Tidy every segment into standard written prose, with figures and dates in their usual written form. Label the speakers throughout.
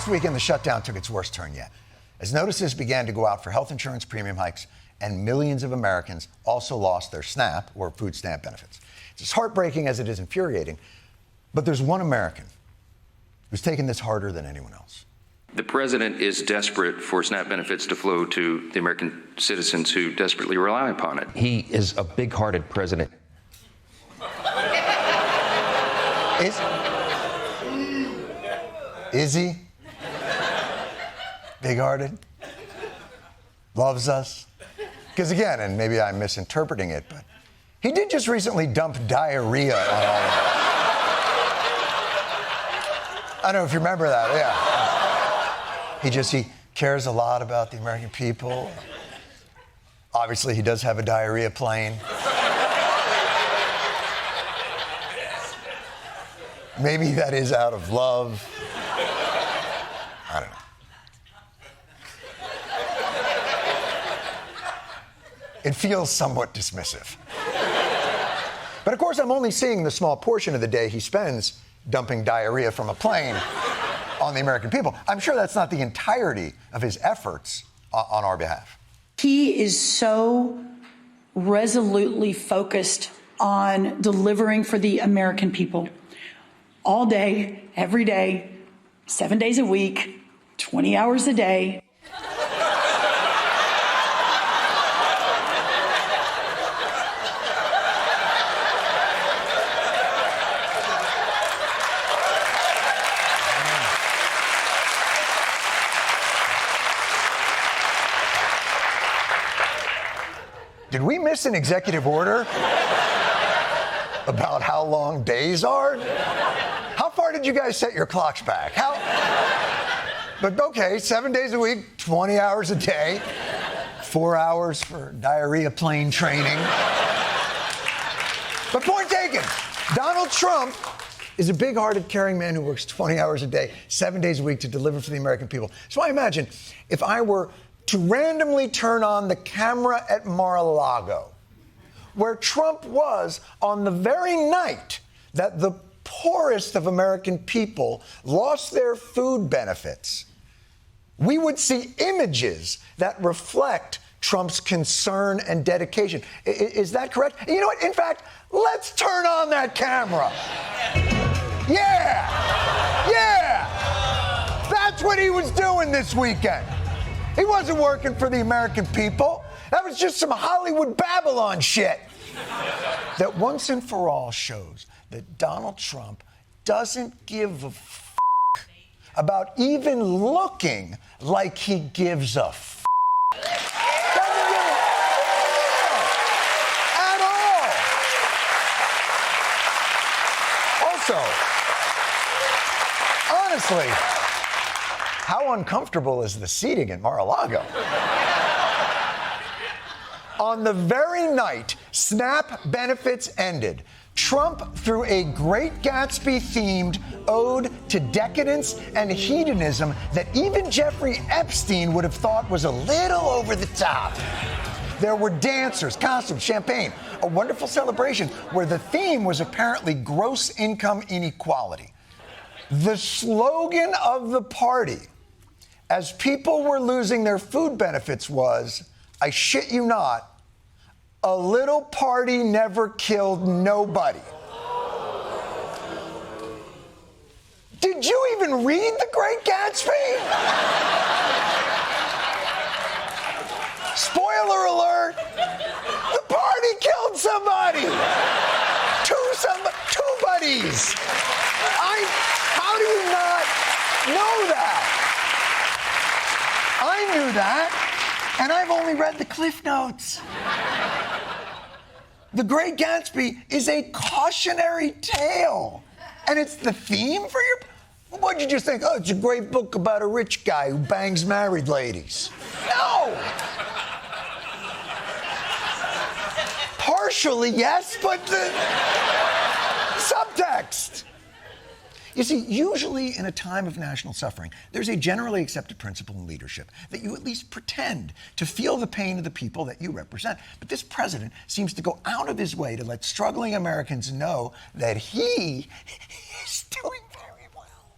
Speaker 1: last weekend, the shutdown took its worst turn yet, as notices began to go out for health insurance premium hikes, and millions of Americans also lost their SNAP, or food stamp benefits. It's as heartbreaking as it is infuriating, but there's one American who's taken this harder than anyone else.
Speaker 2: The president is desperate for SNAP benefits to flow to the American citizens who desperately rely upon it.
Speaker 3: He is a big-hearted president.
Speaker 1: Is he? Big-hearted? Loves us? Because again, and maybe I'm misinterpreting it, but he did just recently dump diarrhea on all of us. I don't know if you remember that, yeah. He cares a lot about the American people. Obviously, he does have a diarrhea plane. Maybe that is out of love. I don't know. It feels somewhat dismissive. But of course, I'm only seeing the small portion of the day he spends dumping diarrhea from a plane on the American people. I'm sure that's not the entirety of his efforts on our behalf.
Speaker 4: He is so resolutely focused on delivering for the American people all day, every day, 7 days a week, 20 hours a day.
Speaker 1: Did we miss an executive order about how long days are? How far did you guys set your clocks back? But okay, 7 days a week, 20 hours a day, 4 hours for diarrhea plane training. But point taken, Donald Trump is a big-hearted, caring man who works 20 hours a day, 7 days a week to deliver for the American people. So I imagine if I were to randomly turn on the camera at Mar-a-Lago, where Trump was on the very night that the poorest of American people lost their food benefits, we would see images that reflect Trump's concern and dedication. Is that correct? You know what? In fact, let's turn on that camera. Yeah! Yeah! That's what he was doing this weekend. He wasn't working for the American people. That was just some Hollywood Babylon shit. That once and for all shows that Donald Trump doesn't give a f*** about even looking like he gives a f***. Doesn't give a f*** at all. Also, honestly, how uncomfortable is the seating at Mar-a-Lago? On the very night SNAP benefits ended, Trump threw a Great Gatsby-themed ode to decadence and hedonism that even Jeffrey Epstein would have thought was a little over the top. There were dancers, costumes, champagne, a wonderful celebration where the theme was apparently gross income inequality. The slogan of the party, as people were losing their food benefits, was, I shit you not, a little party never killed nobody. Did you even read The Great Gatsby? Spoiler alert, the party killed somebody. Two buddies. How do you not know that? I knew that, and I've only read the Cliff Notes. The Great Gatsby is a cautionary tale, and it's the theme for your... What'd you just think? Oh, it's a great book about a rich guy who bangs married ladies. No! Partially, yes, but the subtext. You see, usually in a time of national suffering, there's a generally accepted principle in leadership that you at least pretend to feel the pain of the people that you represent. But this president seems to go out of his way to let struggling Americans know that he is doing very well.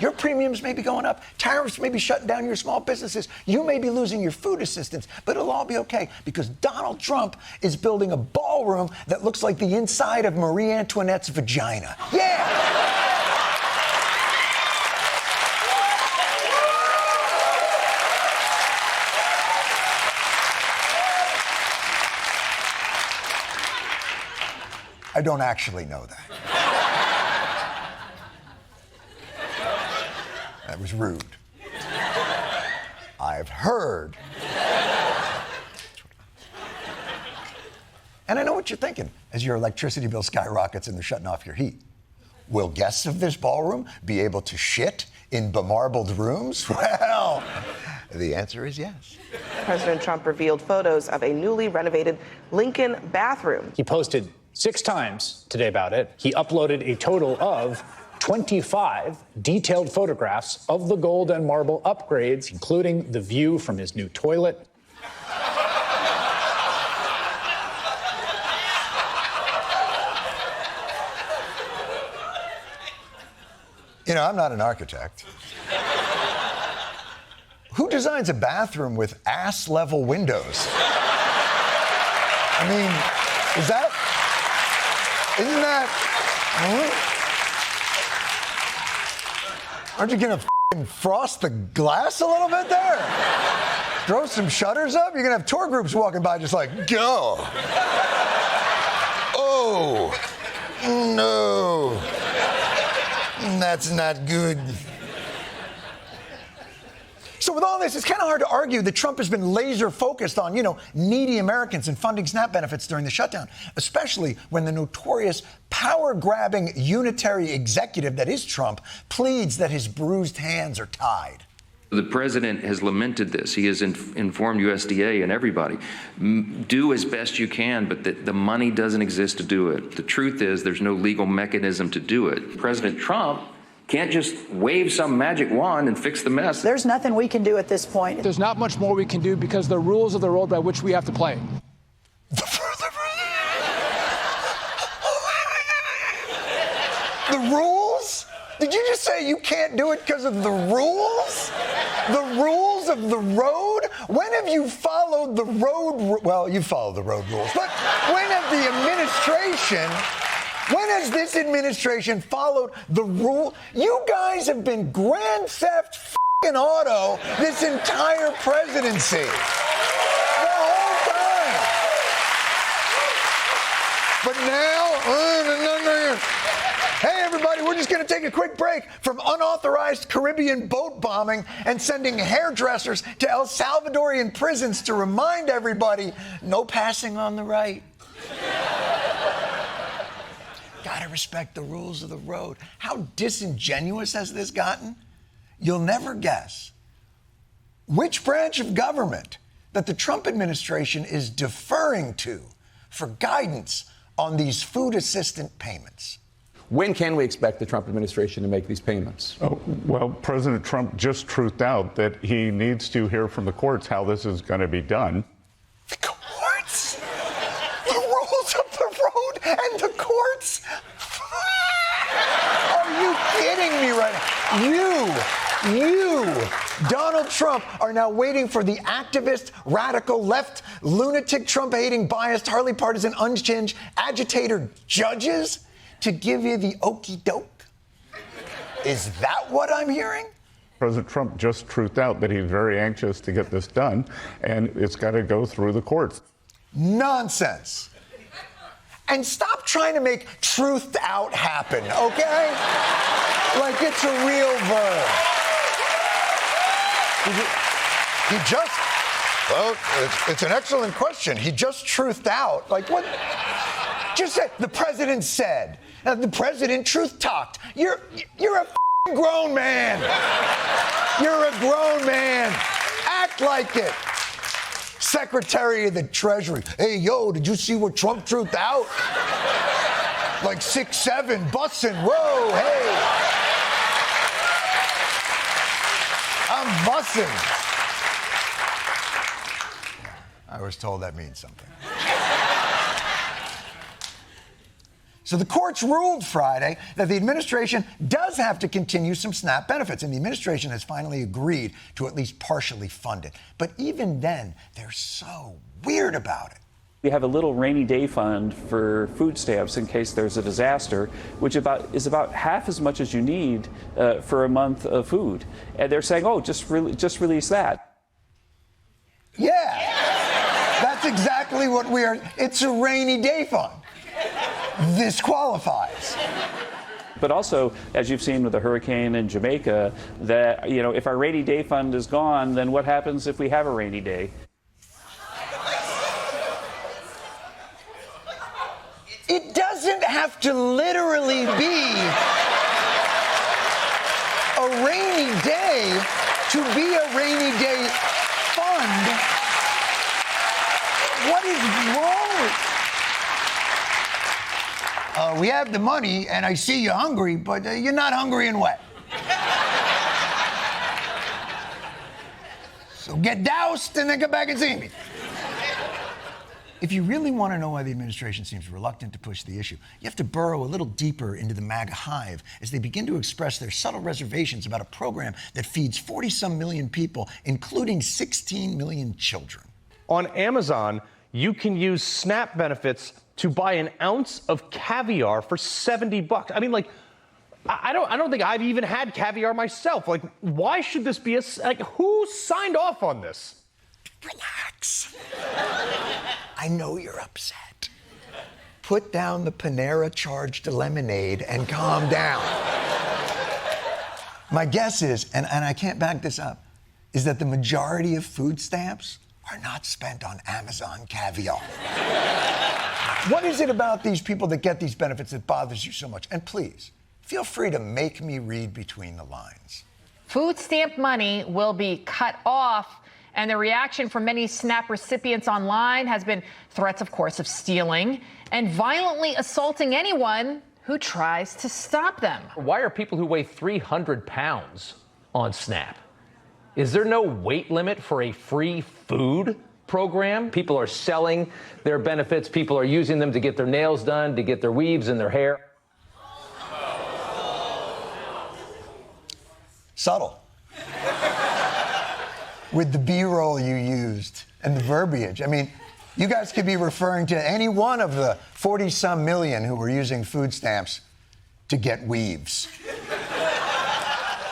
Speaker 1: Your premiums may be going up. Tariffs may be shutting down your small businesses. You may be losing your food assistance, but it'll all be okay because Donald Trump is building a ballroom that looks like the inside of Marie Antoinette's vagina. Yeah! I don't actually know that. That was rude. I've heard. And I know what you're thinking as your electricity bill skyrockets and they're shutting off your heat. Will guests of this ballroom be able to shit in bemarbled rooms? Well, the answer is yes.
Speaker 5: President Trump revealed photos of a newly renovated Lincoln bathroom.
Speaker 6: He posted 6 times today about it. He uploaded a total of 25 detailed photographs of the gold and marble upgrades, including the view from his new toilet.
Speaker 1: You know, I'm not an architect. Who designs a bathroom with ass-level windows? I mean, isn't that... Aren't you gonna frost the glass a little bit there? Throw some shutters up? You're gonna have tour groups walking by just like, go. Oh, no. That's not good. So with all this, it's kind of hard to argue that Trump has been laser focused on, needy Americans and funding SNAP benefits during the shutdown, especially when the notorious power-grabbing unitary executive that is Trump pleads that his bruised hands are tied.
Speaker 2: The president has lamented this. He has informed USDA and everybody. Do as best you can, but the money doesn't exist to do it. The truth is there's no legal mechanism to do it. President Trump can't just wave some magic wand and fix the mess.
Speaker 4: There's nothing we can do at this point.
Speaker 7: There's not much more we can do because the rules of the road by which we have to play.
Speaker 1: The rules? Did you just say you can't do it because of the rules? The rules of the road? When have you followed the road? Well, you follow the road rules. But when has this administration followed the rule? You guys have been grand theft f***ing auto this entire presidency. The whole time. But now, hey, everybody, we're just going to take a quick break from unauthorized Caribbean boat bombing and sending hairdressers to El Salvadorian prisons to remind everybody, no passing on the right. Gotta respect the rules of the road. How disingenuous has this gotten? You'll never guess which branch of government that the Trump administration is deferring to for guidance on these food assistance payments.
Speaker 8: When can we expect the Trump administration to make these payments?
Speaker 9: Oh, well, President Trump just truthed out that he needs to hear from the courts how this is going to be done.
Speaker 1: The courts? The rules of the road and the courts? Are you kidding me right now? You, Donald Trump, are now waiting for the activist, radical, left, lunatic, Trump-hating, biased, Harley partisan, unhinged, agitator judges to give you the okey doke? Is that what I'm hearing?
Speaker 9: President Trump just truthed out that he's very anxious to get this done, and it's got to go through the courts. Nonsense.
Speaker 1: And stop trying to make truthed out happen, okay? Like it's a real verb. Well, it's an excellent question. He just truthed out. Like what? Just say, the president said. Now, the president truth talked. You're a grown man. You're a grown man. Act like it. Secretary of the Treasury. Hey, yo, did you see what Trump truthed out? Like 6'7", bussin'. Whoa, hey. I'm bussin'. I was told that means something. So the courts ruled Friday that the administration does have to continue some SNAP benefits, and the administration has finally agreed to at least partially fund it. But even then, they're so weird about it.
Speaker 10: We have a little rainy day fund for food stamps in case there's a disaster, which is about half as much as you need for a month of food. And they're saying, oh, just release that.
Speaker 1: Yeah, that's exactly what we are. It's a rainy day fund. This qualifies.
Speaker 10: But also, as you've seen with the hurricane in Jamaica, that, you know, if our rainy day fund is gone, then what happens if we have a rainy day?
Speaker 1: It doesn't have to literally be a rainy day to be a rainy day fund. What is wrong with we have the money, and I see you're hungry, but you're not hungry and wet. So get doused and then come back and see me. If you really want to know why the administration seems reluctant to push the issue, you have to burrow a little deeper into the MAGA hive as they begin to express their subtle reservations about a program that feeds 40-some million people, including 16 million children.
Speaker 3: On Amazon, you can use SNAP benefits to buy an ounce of caviar for $70. I mean, like, I don't think I've even had caviar myself. Like, why should this be who signed off on this?
Speaker 1: Relax. I know you're upset. Put down the Panera-charged lemonade and calm down. My guess is, and I can't back this up, is that the majority of food stamps are not spent on Amazon caviar. What is it about these people that get these benefits that bothers you so much? And please, feel free to make me read between the lines.
Speaker 11: Food stamp money will be cut off, and the reaction from many SNAP recipients online has been threats, of course, of stealing and violently assaulting anyone who tries to stop them.
Speaker 3: Why are people who weigh 300 pounds on SNAP? Is there no weight limit for a free food program? People are selling their benefits. People are using them to get their nails done, to get their weaves in their hair.
Speaker 1: Subtle. With the B-roll you used and the verbiage. I mean, you guys could be referring to any one of the 40-some million who were using food stamps to get weaves.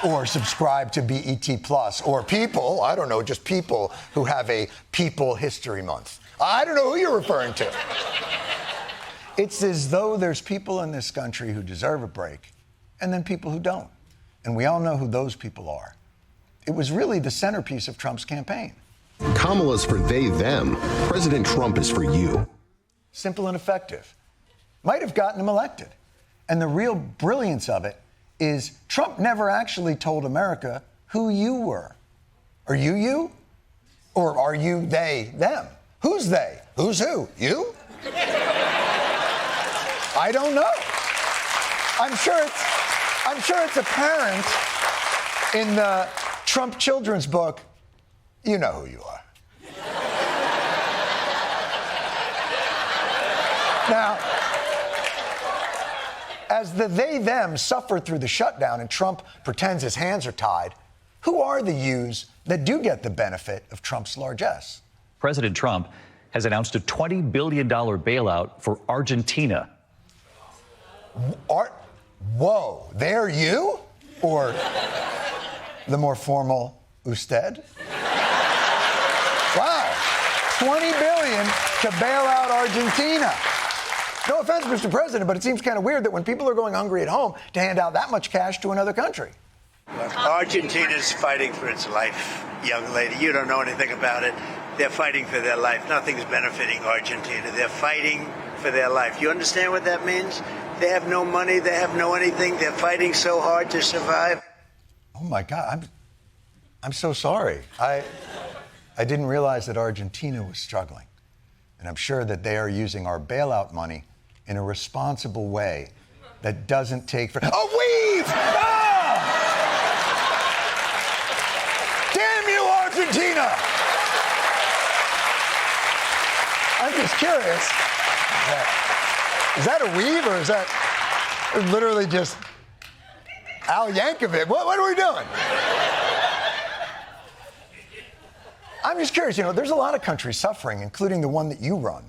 Speaker 1: Or subscribe to BET Plus. Or people, I don't know, just people who have a People History Month. I don't know who you're referring to. It's as though there's people in this country who deserve a break, and then people who don't. And we all know who those people are. It was really the centerpiece of Trump's campaign.
Speaker 12: Kamala's for they, them. President Trump is for you.
Speaker 1: Simple and effective. Might have gotten him elected. And the real brilliance of it is Trump never actually told America who you were. Are you you? Or are you they, them? Who's they? Who's who? You? I don't know. I'm sure it's apparent in the Trump children's book. You know who you are. Now, as the they-them suffer through the shutdown and Trump pretends his hands are tied, who are the yous that do get the benefit of Trump's largesse?
Speaker 13: President Trump has announced a $20 billion bailout for Argentina.
Speaker 1: Whoa, they're you? Or the more formal usted? Wow, $20 billion to bail out Argentina. No offense, Mr. President, but it seems kind of weird that when people are going hungry at home to hand out that much cash to another country.
Speaker 14: Argentina's fighting for its life, young lady. You don't know anything about it. They're fighting for their life. Nothing's benefiting Argentina. They're fighting for their life. You understand what that means? They have no money. They have no anything. They're fighting so hard to survive.
Speaker 1: Oh, my God. I'm so sorry. I didn't realize that Argentina was struggling. And I'm sure that they are using our bailout money in a responsible way that doesn't take for... A weave! Ah! Damn you, Argentina! I'm just curious. Is that a weave or is that literally just Al Yankovic? What are we doing? I'm just curious, there's a lot of countries suffering, including the one that you run.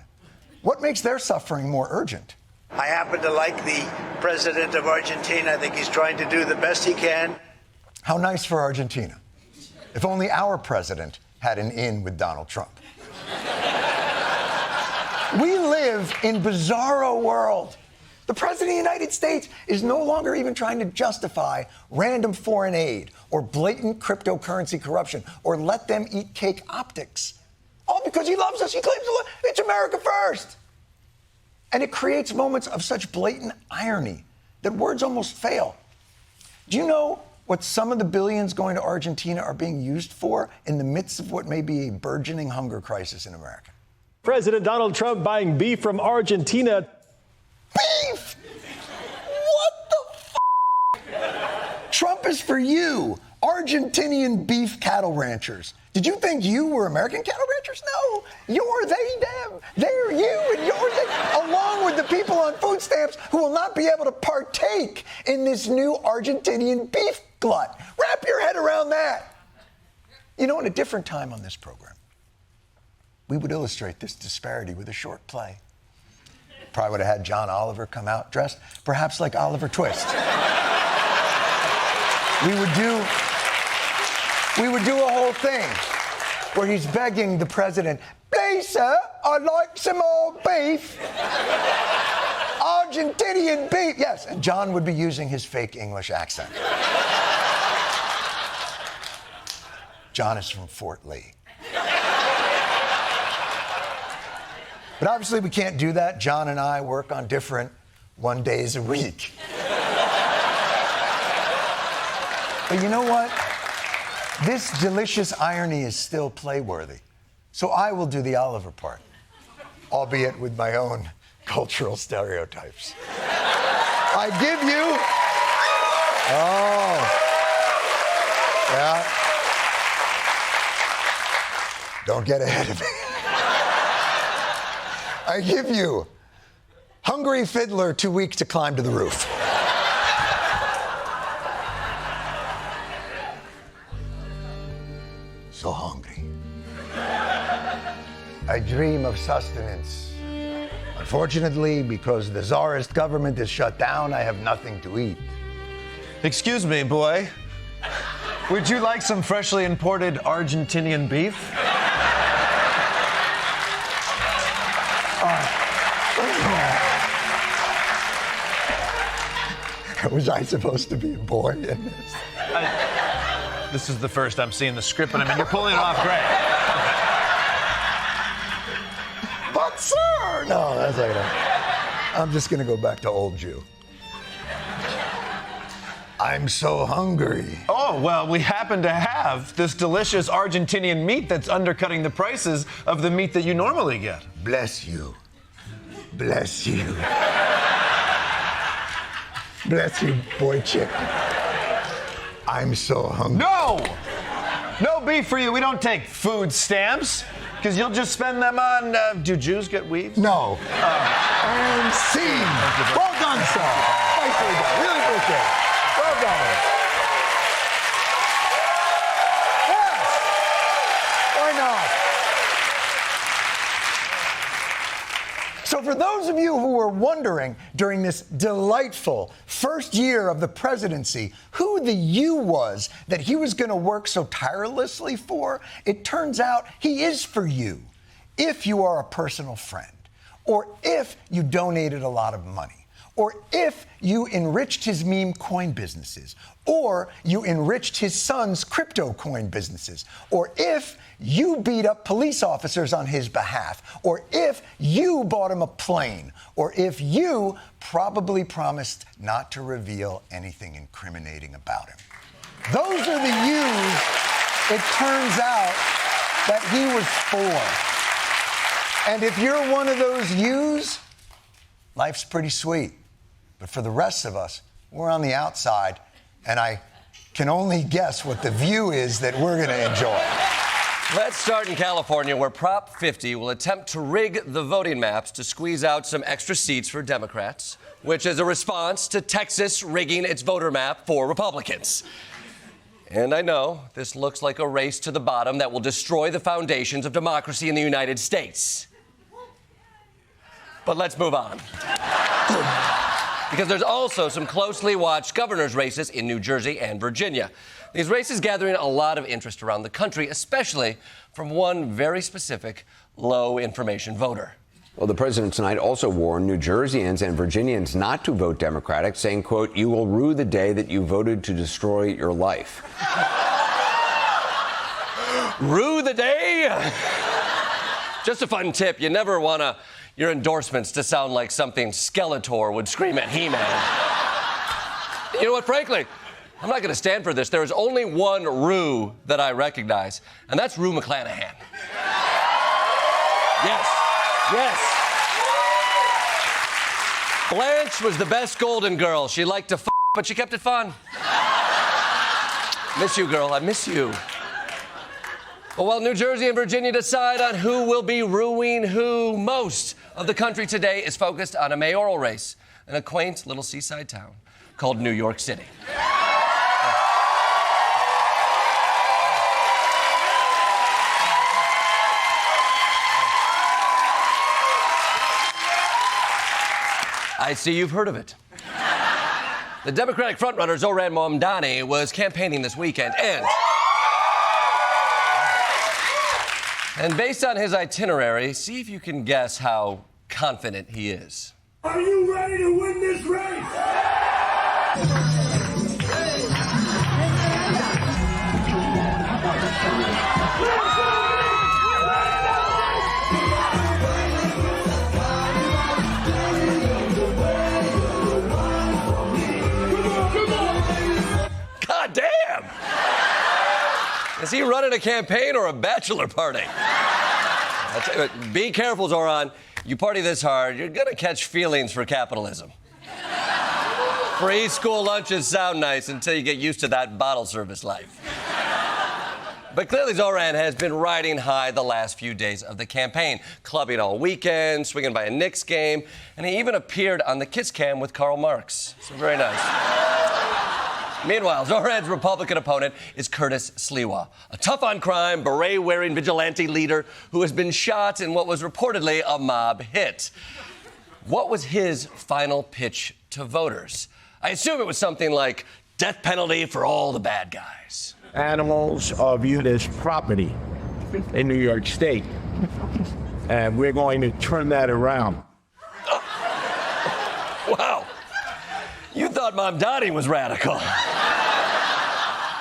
Speaker 1: What makes their suffering more urgent?
Speaker 14: I happen to like the president of Argentina. I think he's trying to do the best he can.
Speaker 1: How nice for Argentina. If only our president had an in with Donald Trump. We live in bizarro world. The president of the United States is no longer even trying to justify random foreign aid or blatant cryptocurrency corruption or let them eat cake optics. All because he loves us. He claims it's America first. And it creates moments of such blatant irony that words almost fail. Do you know what some of the billions going to Argentina are being used for in the midst of what may be a burgeoning hunger crisis in America?
Speaker 15: President Donald Trump buying beef from Argentina.
Speaker 1: Beef? What the f***? Trump is for you, Argentinian beef cattle ranchers. Did you think you were American cattle ranchers? No, you're they, them. They're you and you're they, along with the people on food stamps who will not be able to partake in this new Argentinian beef glut. Wrap your head around that. In a different time on this program, we would illustrate this disparity with a short play. Probably would have had John Oliver come out dressed perhaps like Oliver Twist. We would do a whole thing where he's begging the president, please, sir, I'd like some more beef. Argentinian beef. Yes, and John would be using his fake English accent. John is from Fort Lee. But obviously we can't do that. John and I work on different 1 days a week. But you know what? This delicious irony is still playworthy. So I will do the Oliver part, albeit with my own cultural stereotypes. I give you... Oh. Yeah. Don't get ahead of me. I give you hungry fiddler too weak to climb to the roof. So hungry. I dream of sustenance. Unfortunately, because the czarist government is shut down, I have nothing to eat.
Speaker 16: Excuse me, boy. Would you like some freshly imported Argentinian beef?
Speaker 1: Was I supposed to be a boy in this?
Speaker 16: This is the first I'm seeing the script, but I mean, you're pulling it off great.
Speaker 1: But sir! No, that's like that. I'm just gonna go back to old Jew. I'm so hungry.
Speaker 16: Oh, well, we happen to have this delicious Argentinian meat that's undercutting the prices of the meat that you normally get.
Speaker 1: Bless you. Bless you. Bless you, boy chick. I'm so hungry.
Speaker 16: No! No beef for you. We don't take food stamps, because you'll just spend them on, do Jews get weaves?
Speaker 1: No. And scene. Well done, sir. Nicely done. Really appreciate it. Well done. Yes. Why not? So for those of you who were wondering during this delightful first year of the presidency who the you was that he was going to work so tirelessly for, it turns out he is for you if you are a personal friend, or if you donated a lot of money, or if you enriched his meme coin businesses, or you enriched his son's crypto coin businesses, or if you beat up police officers on his behalf, or if you bought him a plane, or if you probably promised not to reveal anything incriminating about him. Those are the yous it turns out that he was for. And if you're one of those yous, life's pretty sweet. But for the rest of us, we're on the outside, and I can only guess what the view is that we're going to enjoy.
Speaker 17: Let's start in California, where Prop 50 will attempt to rig the voting maps to squeeze out some extra seats for Democrats, which is a response to Texas rigging its voter map for Republicans. And I know this looks like a race to the bottom that will destroy the foundations of democracy in the United States. But let's move on. Because there's also some closely watched governor's races in New Jersey and Virginia. These races gathering a lot of interest around the country, especially from one very specific low-information voter.
Speaker 18: Well, the president tonight also warned New Jerseyans and Virginians not to vote Democratic, saying, quote, "You will rue the day that you voted to destroy your life."
Speaker 17: Rue the day? Just a fun tip. You never want your endorsements to sound like something Skeletor would scream at He-Man. You know what, frankly, I'm not going to stand for this. There is only one Rue that I recognize, and that's Rue McClanahan. Yes. Yes. Blanche was the best Golden Girl. She liked to but she kept it fun. Miss you, girl. I miss you. Well, while New Jersey and Virginia decide on who will be ruining who, most of the country today is focused on a mayoral race in a quaint little seaside town called New York City. I see you've heard of it. The Democratic frontrunner Zohran Mamdani was campaigning this weekend, and based on his itinerary, see if you can guess how confident he is.
Speaker 19: Are you ready to win this race?
Speaker 17: God damn! Is he running a campaign or a bachelor party? I tell you what, be careful, Zohran. You party this hard, you're gonna catch feelings for capitalism. Free school lunches sound nice until you get used to that bottle service life. But clearly Zohran has been riding high the last few days of the campaign, clubbing all weekend, swinging by a Knicks game, and he even appeared on the Kiss Cam with Karl Marx. So very nice. Meanwhile, Zohran's Republican opponent is Curtis Sliwa, a tough-on-crime, beret-wearing vigilante leader who has been shot in what was reportedly a mob hit. What was his final pitch to voters? I assume it was something like, death penalty for all the bad guys.
Speaker 20: Animals are viewed as property in New York State, and we're going to turn that around.
Speaker 17: Wow. You thought Mamdani was radical.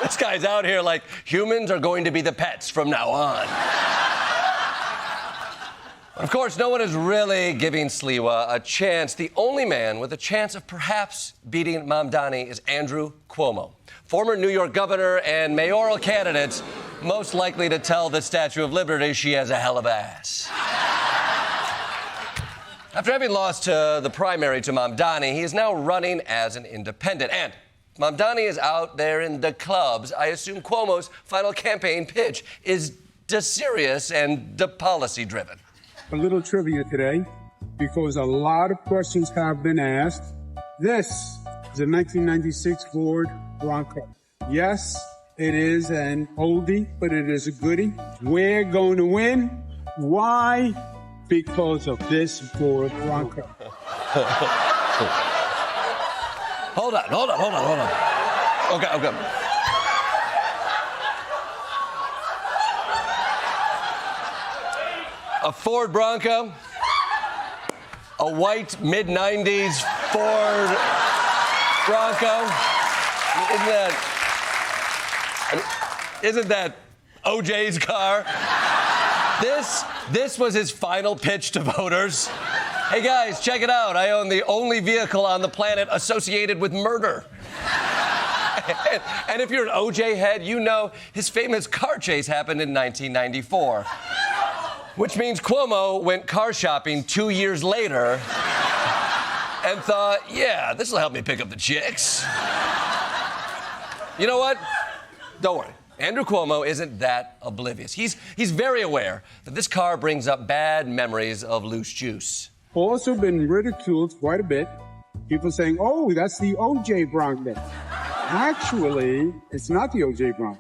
Speaker 17: This guy's out here like humans are going to be the pets from now on. Of course, no one is really giving Sliwa a chance. The only man with a chance of perhaps beating Mamdani is Andrew Cuomo, former New York governor and mayoral candidate, most likely to tell the Statue of Liberty she has a hell of ass. After having lost the primary to Mamdani, he is now running as an independent. And Mamdani is out there in the clubs. I assume Cuomo's final campaign pitch is serious and policy-driven.
Speaker 21: A little trivia today, because a lot of questions have been asked. This is a 1996 Ford Bronco. Yes, it is an oldie, but it is a goodie. We're going to win. Why? Because of this Ford Bronco.
Speaker 17: Hold on. Okay. A Ford Bronco, a white mid-90s Ford Bronco. Isn't that OJ's car? This was his final pitch to voters. Hey guys, check it out. I own the only vehicle on the planet associated with murder. And if you're an OJ head, you know his famous car chase happened in 1994. Which means Cuomo went car shopping 2 years later and thought, yeah, this will help me pick up the chicks. You know what? Don't worry. Andrew Cuomo isn't that oblivious. He's very aware that this car brings up bad memories of loose juice.
Speaker 21: Also been ridiculed quite a bit. People saying, oh, that's the O.J. Bronx bit. Actually, it's not the O.J. Bronx.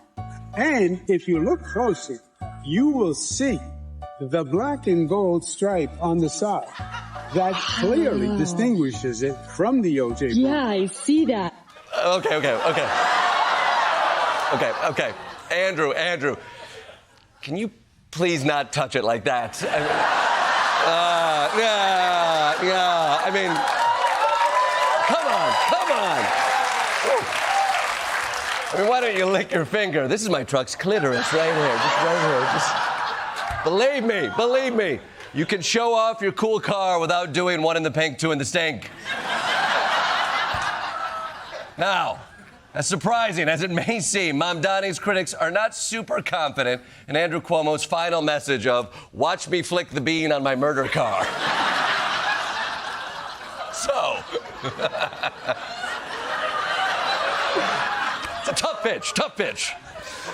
Speaker 21: And if you look closer, you will see the black and gold stripe on the side. That clearly distinguishes it from the O.J. Bronx.
Speaker 5: Yeah, I see that.
Speaker 17: Okay. Andrew, can you please not touch it like that? I mean, come on. I mean, why don't you lick your finger? This is my truck's clitoris right here, just right here. Believe me, you can show off your cool car without doing one in the pink, two in the stink. Now, as surprising as it may seem, Mamdani's critics are not super confident in Andrew Cuomo's final message of, watch me flick the bean on my murder car. So, it's a tough pitch.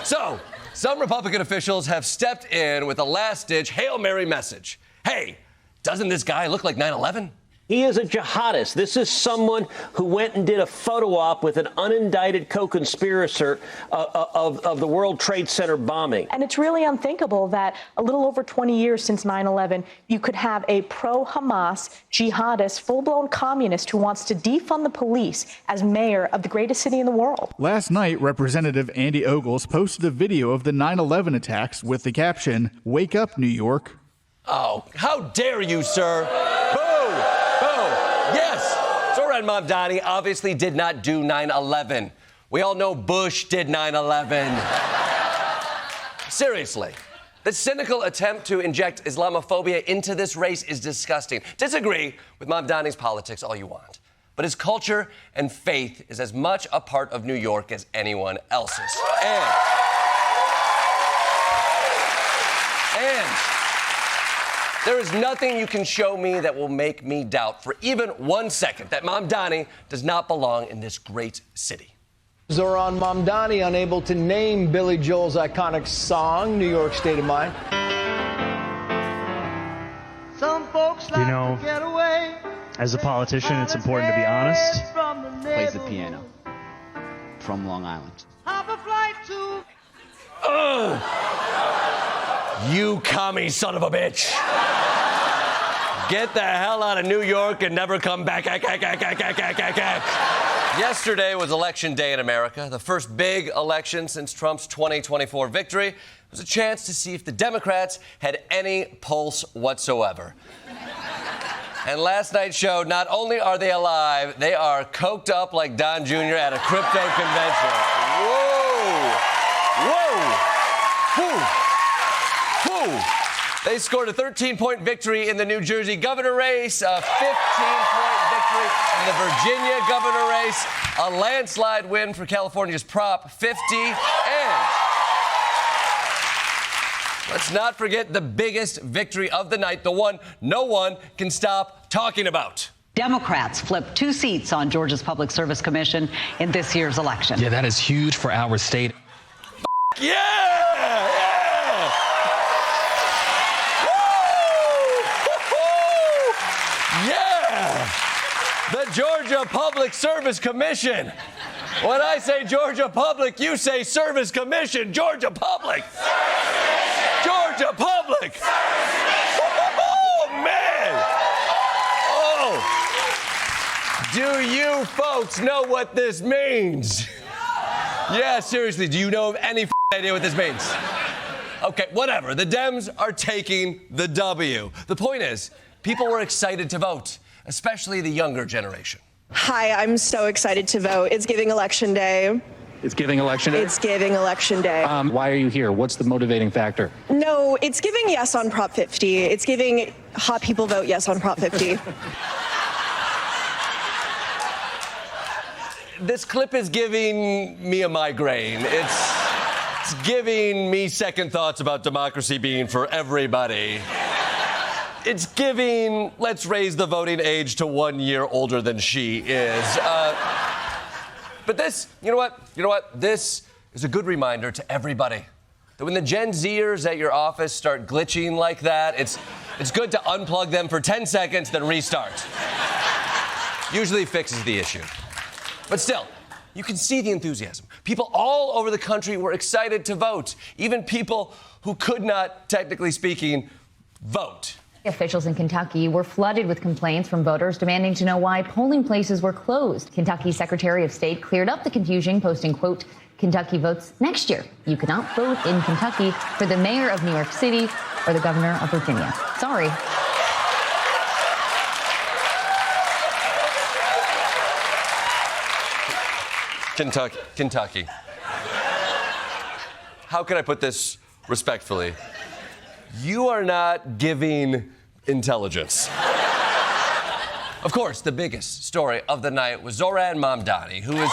Speaker 17: So, some Republican officials have stepped in with a last-ditch Hail Mary message. Hey, doesn't this guy look like 9/11?
Speaker 22: He is a jihadist. This is someone who went and did a photo op with an unindicted co-conspirator of the World Trade Center bombing.
Speaker 23: And it's really unthinkable that a little over 20 years since 9/11, you could have a pro-Hamas jihadist, full-blown communist who wants to defund the police as mayor of the greatest city in the world.
Speaker 24: Last night, Representative Andy Ogles posted a video of the 9/11 attacks with the caption, "Wake up, New York."
Speaker 17: Oh, how dare you, sir? Boo! Yes, Zohran Mamdani obviously did not do 9/11. We all know Bush did 9/11. Seriously, the cynical attempt to inject Islamophobia into this race is disgusting. Disagree with Mamdani's politics all you want, but his culture and faith is as much a part of New York as anyone else's. And there is nothing you can show me that will make me doubt for even 1 second that Mamdani does not belong in this great city.
Speaker 16: Zohran Mamdani unable to name Billy Joel's iconic song, New York State of Mind.
Speaker 25: Some folks like to get away.
Speaker 26: As a politician, it's important to be honest.
Speaker 27: Plays the piano from Long Island.
Speaker 25: Hop a flight to...
Speaker 17: You commie son of a bitch. Get the hell out of New York and never come back. Yesterday was election day in America, the first big election since Trump's 2024 victory. It was a chance to see if the Democrats had any pulse whatsoever. And last night showed not only are they alive, they are coked up like Don Jr. at a crypto convention. Whoa! They scored a 13-point victory in the New Jersey governor race, a 15-point victory in the Virginia governor race, a landslide win for California's Prop 50, and let's not forget the biggest victory of the night, the one no one can stop talking about.
Speaker 28: Democrats flipped 2 seats on Georgia's Public Service Commission in this year's election.
Speaker 29: Yeah, that is huge for our state.
Speaker 17: Yeah! The Georgia Public Service Commission. When I say Georgia Public, you say Service Commission. Georgia Public. Georgia Public. Oh, man. Oh. Do you folks know what this means? Yeah, seriously, do you know of any idea what this means? Okay, whatever. The Dems are taking the W. The point is, people were excited to vote, especially the younger generation.
Speaker 30: Hi, I'm so excited to vote. It's giving election day.
Speaker 29: It's giving election day?
Speaker 30: It's giving election day.
Speaker 29: Why are you here? What's the motivating factor?
Speaker 30: No, it's giving yes on Prop 50. It's giving hot people vote yes on Prop 50.
Speaker 17: This clip is giving me a migraine. It's giving me second thoughts about democracy being for everybody. It's giving, let's raise the voting age to 1 year older than she is. But this, you know what? This is a good reminder to everybody that when the Gen Zers at your office start glitching like that, it's good to unplug them for 10 seconds, then restart. Usually fixes the issue. But still, you can see the enthusiasm. People all over the country were excited to vote, even people who could not, technically speaking, vote.
Speaker 2: Officials in Kentucky were flooded with complaints from voters demanding to know why polling places were closed. Kentucky's Secretary of State cleared up the confusion, posting, quote, Kentucky votes next year. You cannot vote in Kentucky for the mayor of New York City or the governor of Virginia. Sorry.
Speaker 17: Kentucky. How can I put this respectfully? You are not giving intelligence. Of course, the biggest story of the night was Zohran Mamdani, who is...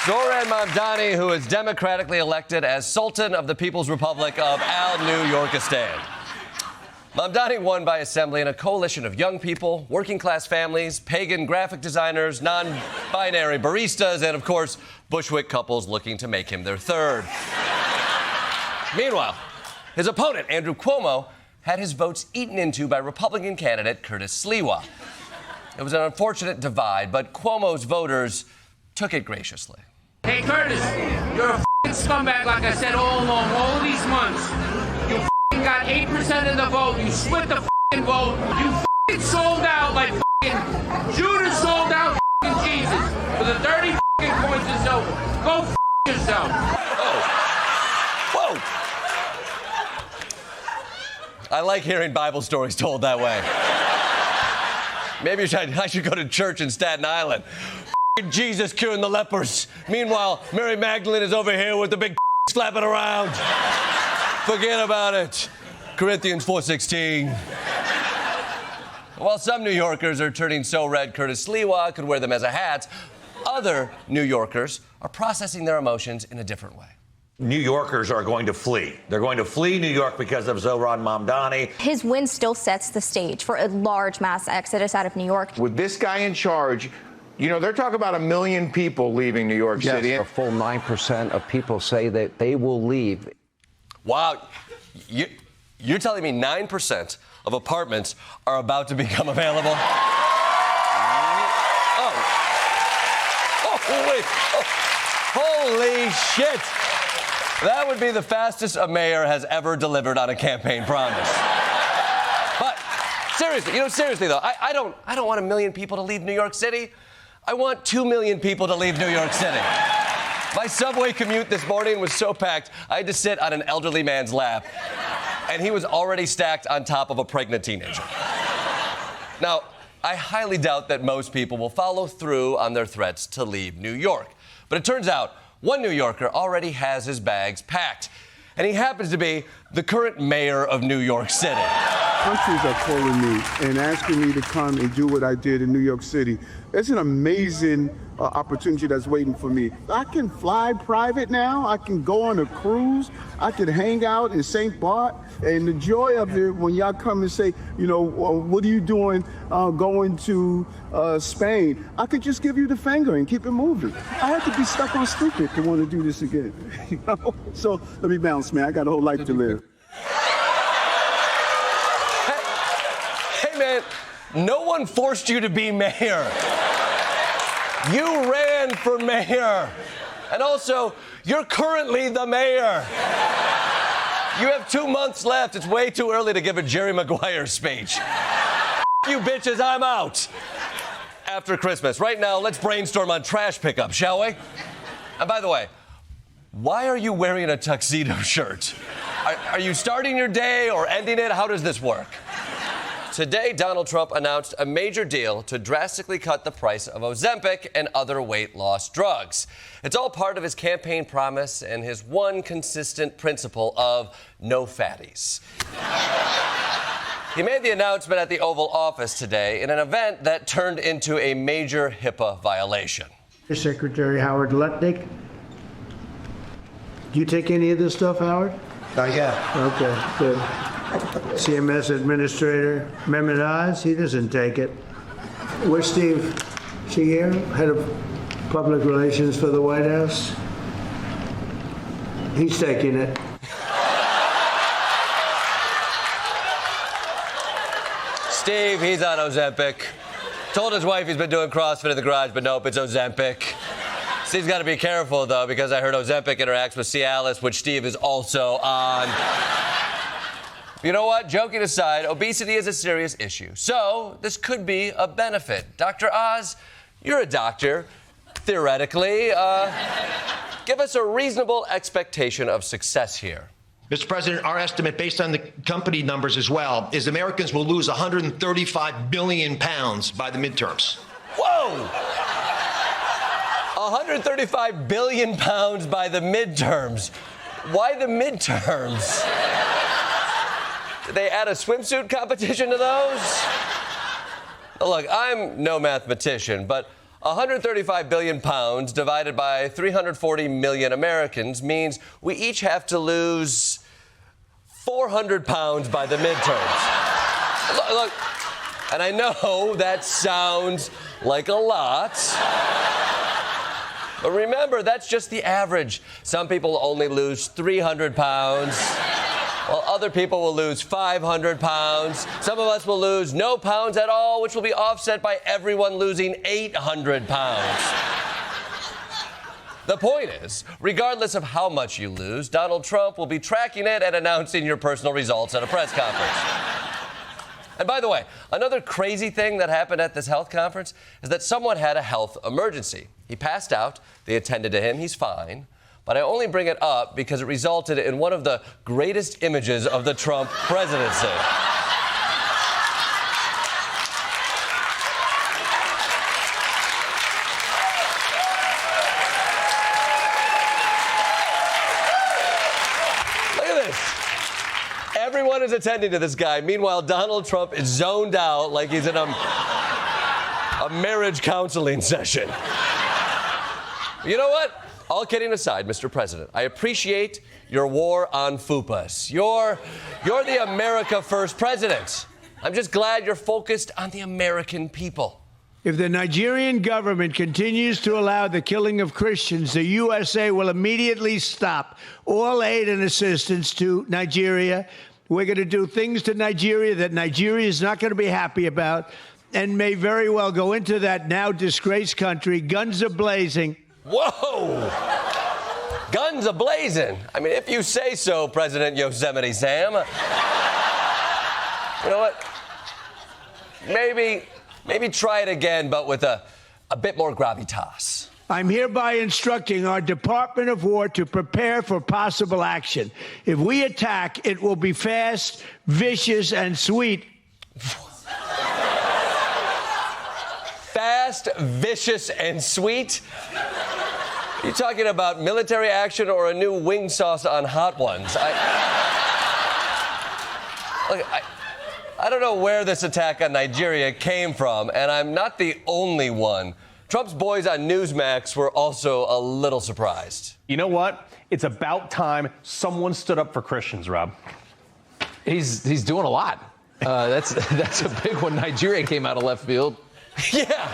Speaker 17: Zohran Mamdani, who is democratically elected as Sultan of the People's Republic of Al-New Yorkistan. Mamdani won by assembly in a coalition of young people, working-class families, pagan graphic designers, non-binary baristas, and, of course, Bushwick couples looking to make him their third. Meanwhile, his opponent, Andrew Cuomo, had his votes eaten into by Republican candidate Curtis Sliwa. It was an unfortunate divide, but Cuomo's voters took it graciously.
Speaker 3: Hey, Curtis, you're a f***ing scumbag, like I said all along, all of these months. You f***ing got 8% of the vote. You split the f***ing vote. You f***ing sold out like f***ing Judas sold out f***ing Jesus. For the 30 f***ing points is over. Go f*** yourself.
Speaker 17: Whoa. I like hearing Bible stories told that way. Maybe I should go to church in Staten Island. Jesus curing the lepers. Meanwhile, Mary Magdalene is over here with the big flapping around. Forget about it. Corinthians 4:16. While some New Yorkers are turning so red Curtis Sliwa could wear them as a hat, other New Yorkers are processing their emotions in a different way.
Speaker 4: New Yorkers are going to flee. They're going to flee New York because of Zohran Mamdani.
Speaker 5: His win still sets the stage for a large mass exodus out of New York.
Speaker 6: With this guy in charge, you know, they're talking about 1 million people leaving New York City.
Speaker 7: Yes, a full 9% of people say that they will leave.
Speaker 17: Wow. You're telling me 9% of apartments are about to become available? Holy shit. That would be the fastest a mayor has ever delivered on a campaign promise. But seriously though, I don't want 1 million people to leave New York City. I want 2 million people to leave New York City. My subway commute this morning was so packed, I had to sit on an elderly man's lap, and he was already stacked on top of a pregnant teenager. Now, I highly doubt that most people will follow through on their threats to leave New York. But it turns out one New Yorker already has his bags packed, and he happens to be the current mayor of New York City.
Speaker 21: Countries are calling me and asking me to come and do what I did in New York City. It's an amazing opportunity that's waiting for me. I can fly private now. I can go on a cruise. I can hang out in St. Bart. And the joy of it when y'all come and say, you know, what are you doing going to Spain? I could just give you the finger and keep it moving. I had to be stuck on stupid to want to do this again. You know? So let me bounce, man. I got a whole life to live.
Speaker 17: Hey, man, no one forced you to be mayor. You ran for mayor. And also, you're currently the mayor. You have 2 months left. It's way too early to give a Jerry Maguire speech. You bitches, I'm out. After Christmas. Right now, let's brainstorm on trash pickup, shall we? And by the way, why are you wearing a tuxedo shirt? Are you starting your day or ending it? How does this work? Today, Donald Trump announced a major deal to drastically cut the price of Ozempic and other weight loss drugs. It's all part of his campaign promise and his one consistent principle of no fatties. He made the announcement at the Oval Office today in an event that turned into a major HIPAA violation.
Speaker 8: Secretary Howard Lutnick, do you take any of this stuff, Howard?
Speaker 21: Okay, good. CMS Administrator, Mehmet Oz, he doesn't take it. Where's Steve? Is he here? Head of Public Relations for the White House? He's taking it.
Speaker 17: Steve, he's on Ozempic. Told his wife he's been doing CrossFit in the garage, but nope, it's Ozempic. Steve's got to be careful, though, because I heard Ozempic interacts with Cialis, which Steve is also on. You know what? Joking aside, obesity is a serious issue. So this could be a benefit. Dr. Oz, you're a doctor. Theoretically, give us a reasonable expectation of success here.
Speaker 1: Mr. President, our estimate, based on the company numbers as well, is Americans will lose 135 billion pounds by the midterms.
Speaker 17: Whoa! 135 billion pounds by the midterms. Why the midterms? Did they add a swimsuit competition to those? Look, I'm no mathematician, but 135 billion pounds divided by 340 million Americans means we each have to lose 400 pounds by the midterms. Look, and I know that sounds like a lot. But remember, that's just the average. Some people only lose 300 pounds, while other people will lose 500 pounds. Some of us will lose no pounds at all, which will be offset by everyone losing 800 pounds. The point is, regardless of how much you lose, Donald Trump will be tracking it and announcing your personal results at a press conference. And by the way, another crazy thing that happened at this health conference is that someone had a health emergency. He passed out. They attended to him. He's fine. But I only bring it up because it resulted in one of the greatest images of the Trump presidency. Look at this. Everyone is attending to this guy. Meanwhile, Donald Trump is zoned out like he's in a marriage counseling session. You know what? All kidding aside, Mr. President, I appreciate your war on fupas. You're the America First president. I'm just glad you're focused on the American people.
Speaker 21: If the Nigerian government continues to allow the killing of Christians, the USA will immediately stop all aid and assistance to Nigeria. We're going to do things to Nigeria that Nigeria is not going to be happy about and may very well go into that now disgraced country, guns a-blazing.
Speaker 17: Whoa! Guns a-blazing. I mean, if you say so, President Yosemite Sam. You know what? Maybe try it again, but with a bit more gravitas.
Speaker 21: I'm hereby instructing our Department of War to prepare for possible action. If we attack, it will be fast, vicious, and sweet.
Speaker 17: Fast, vicious, and sweet? Are you talking about military action or a new wing sauce on Hot Ones? I don't know where this attack on Nigeria came from, and I'm not the only one. Trump's boys on Newsmax were also a little surprised.
Speaker 8: You know what? It's about time someone stood up for Christians, Rob.
Speaker 9: He's doing a lot. That's a big one. Nigeria came out of left field.
Speaker 17: Yeah.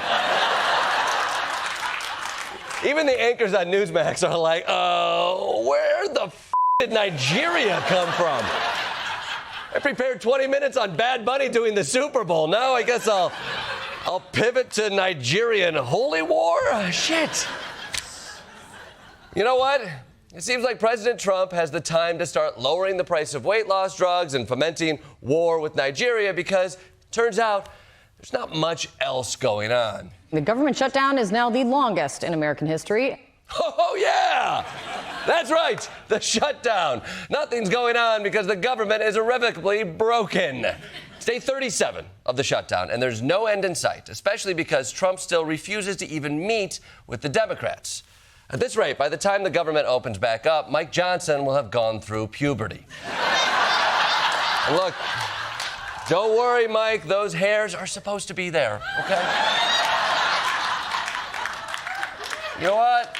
Speaker 17: Even the anchors on Newsmax are like, where the did Nigeria come from? I prepared 20 minutes on Bad Bunny doing the Super Bowl. Now I guess I'll pivot to Nigerian holy war? Shit. You know what? It seems like President Trump has the time to start lowering the price of weight loss drugs and fomenting war with Nigeria because it turns out there's not much else going on.
Speaker 10: The government shutdown is now the longest in American history.
Speaker 17: Oh, yeah! That's right, the shutdown. Nothing's going on because the government is irrevocably broken. It's day 37 of the shutdown, and there's no end in sight, especially because Trump still refuses to even meet with the Democrats. At this rate, by the time the government opens back up, Mike Johnson will have gone through puberty. And look, don't worry, Mike, those hairs are supposed to be there, okay? You know what?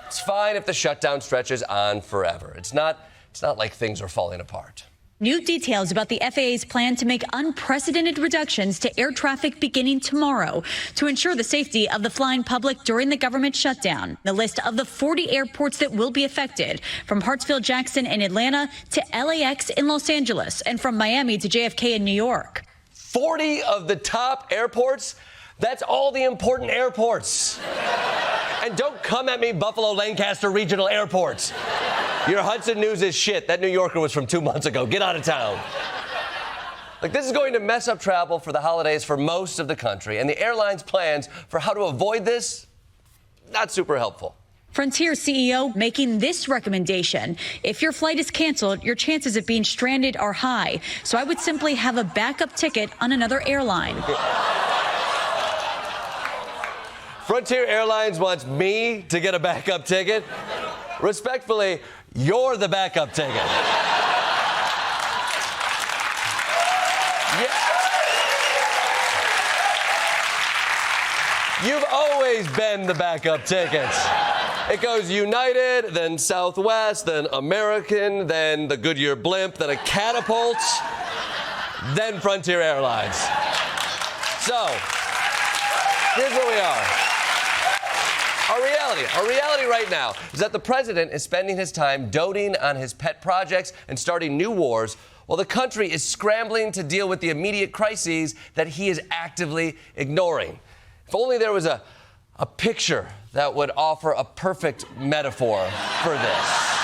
Speaker 17: It's fine if the shutdown stretches on forever. It's not it's not like things are falling apart.
Speaker 11: New details about the FAA's plan to make unprecedented reductions to air traffic beginning tomorrow to ensure the safety of the flying public during the government shutdown. The list of the 40 airports that will be affected, from Hartsfield-Jackson in Atlanta to LAX in Los Angeles, and from Miami to JFK in New York.
Speaker 17: 40 of the top airports? That's all the important airports. And don't come at me, Buffalo Lancaster Regional Airports. Your Hudson News is shit. That New Yorker was from 2 months ago. Get out of town. Like, this is going to mess up travel for the holidays for most of the country. And the airline's plans for how to avoid this, not super helpful.
Speaker 11: Frontier CEO making this recommendation. If your flight is canceled, your chances of being stranded are high. So I would simply have a backup ticket on another airline.
Speaker 17: Frontier Airlines wants me to get a backup ticket. Respectfully, you're the backup ticket. You've always been the backup tickets. It goes United, then Southwest, then American, then the Goodyear blimp, then a catapult, then Frontier Airlines. So, here's where we are. Our reality right now is that the president is spending his time doting on his pet projects and starting new wars, while the country is scrambling to deal with the immediate crises that he is actively ignoring. If only there was a picture that would offer a perfect metaphor for this.